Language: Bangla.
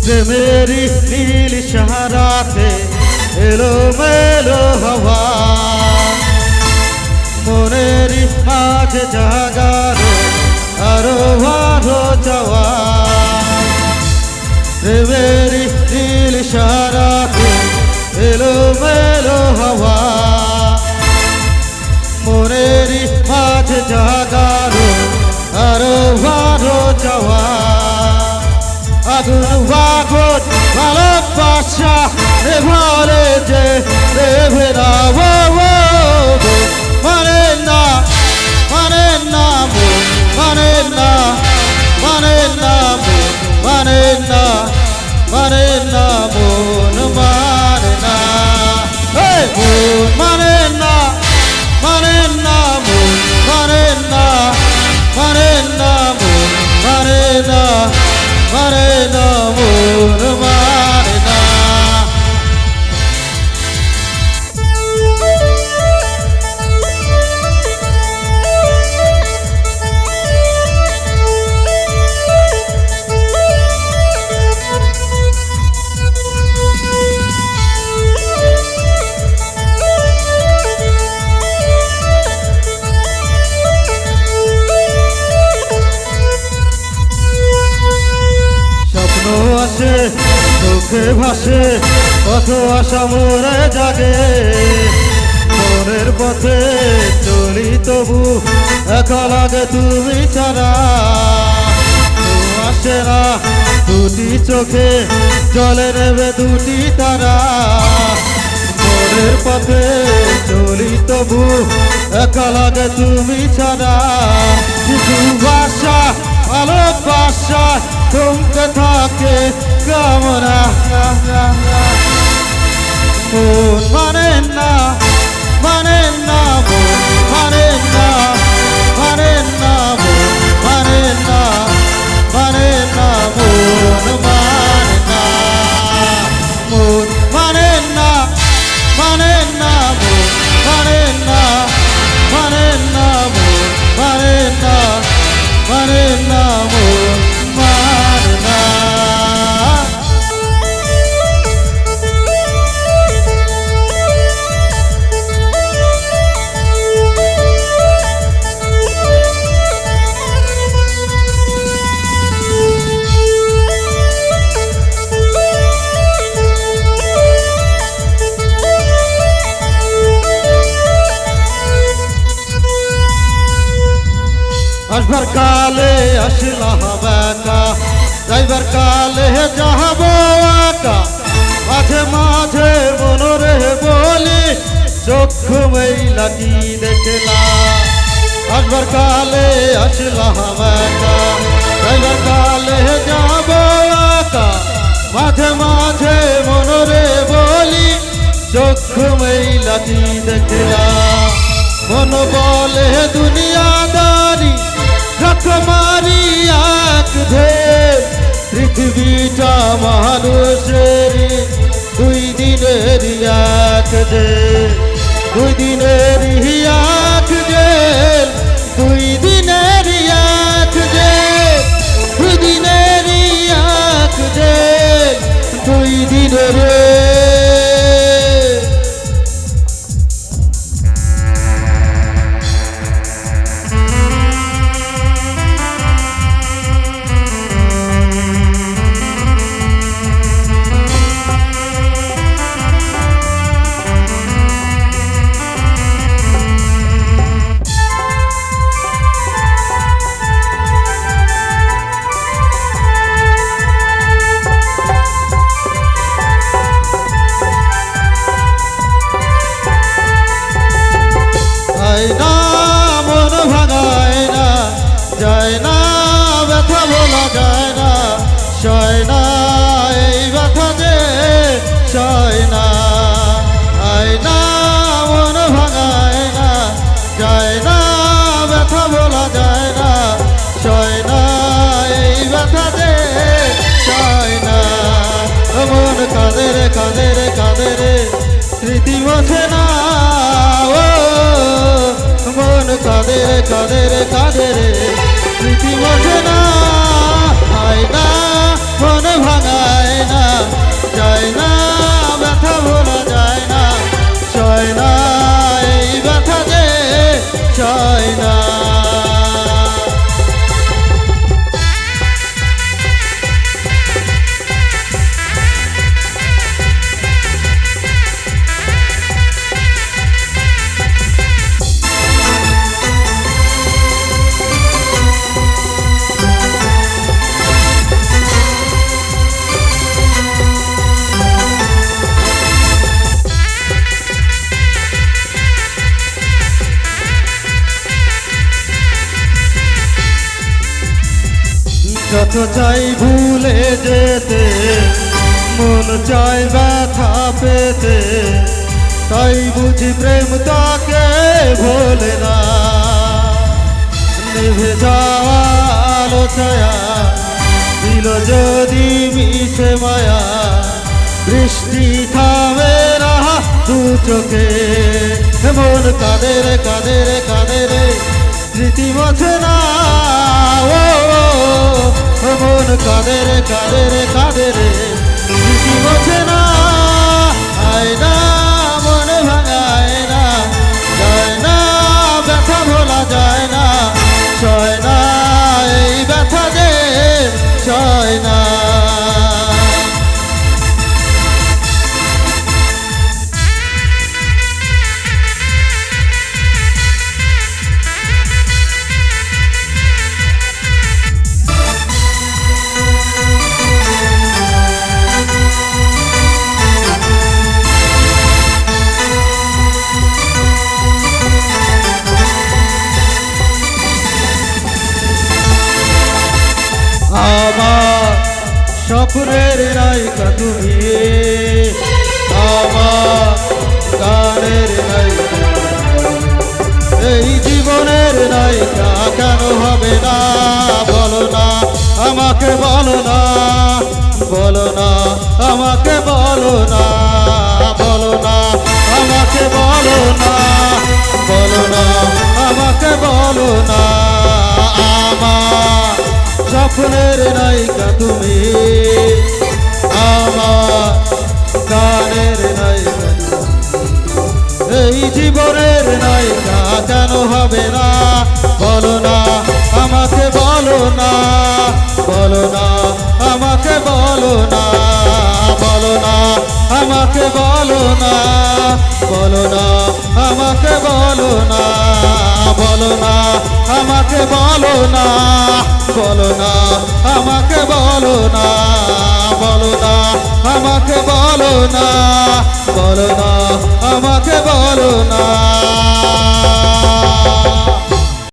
প্রেমেরি নীল সাহারাতে এলো মেলো হওয়া মনেরি আজ জাগানো আরো ভালো যাওয়া প্রেমেরি নীল সাহারাতে এলো মেলো হওয়া মনেরি আজ জাগানো আরো ভালো যাওয়া আগুন বাগন ভালোবাসা এভারে যে দেবে না মানে না মানে না মানে না মানে না মানে না মানে না মন মানে না মন মানে না মানে না মন মানে না মানে না মন মানে না মানে না মন মানে না চোখে ভাসে কত আশা মোরে জাগে মনের পথে চলি তবু একা লাগে তুমি ছাড়া আসে না দুটি চোখে জলে নেবে দুটি তারা মনের পথে চলি তবু একা লাগে তুমি ছাড়া কিছু ভাষা ভালোবাসা থমকে থাকে কামনা মন মানে না মানে না মন মানে না মানে না মন মানে না মানে না মন মানে না মন মানে না মানে না মন মানে না মানে না মন মানে না মানে না মন মানে না আসবার কালে আসলাম একা যাইবার কালে যাহব একা মাঝে মাঝে মনরে বলি চক্ষু মেলা কি দেখলাম আসবার কালে আসলাম একা যাইবার কালে যাব একা মাঝে মাঝে মনরে বলি চক্ষু মেলা কি দেখলাম মন বলে দুনিয়াদারি রকমারি এক ঢের পৃথিবীটা মানুষের দুই দিনের এক ঢের দুই দিনের এক ঢের দুই দিনের এক ঢের দুই দিনের এক ঢের দুই দিনের স্মৃতি মোছে না মন কাঁদে কাঁদে কাঁদে স্মৃতি মোছে না, মন ভাঙায় যায় না ব্যথা ভোলা যায় না, সয় না এই ব্যথা যে সয় না। যত চাই ভুলে যেতে, মন চাই ব্যথা পেতে, তাই বুঝি প্রেম তাকে ভোলে না। নিভে যাওয়া আলো ছায়া দিল যদি মিশে মায়া, বৃষ্টি থামে না দু চোখে। মন কাঁদে রে কাঁদে রে কাঁদে রে, স্মৃতি মোছে না। মন কাঁদে রে কাঁদে রে কাঁদে রে, স্মৃতি মোছে না। আয়না মন ভাঙায় না, যায় না ব্যথা ভোলা যায় না, সয় না এই ব্যথা যে সয় না। আমার স্বপ্নের নায়িকা তুমি, আমার গানের নায়িকা, এই জীবনের নায়িকা কেন হবে না? বলো না আমাকে, বলো না, বলো না আমাকে, বলো না, বলো না আমাকে, বলো না, বলো না আমাকে, বলো না। আমার স্বপ্নের নায়িকা তুমি, আমার গানের নায়িকা, এই জীবনের নায়িকা কেন হবে না? বলো না আমাকে, বলো না, বলো না আমাকে, বলো না, বলো না আমাকে, বলো না, বলো না আমাকে, বলো না, বলো না আমাকে, বলো না, বলো না আমাকে, বলো না, বলো না আমাকে, বলো না, বলো না আমাকে, বলো না।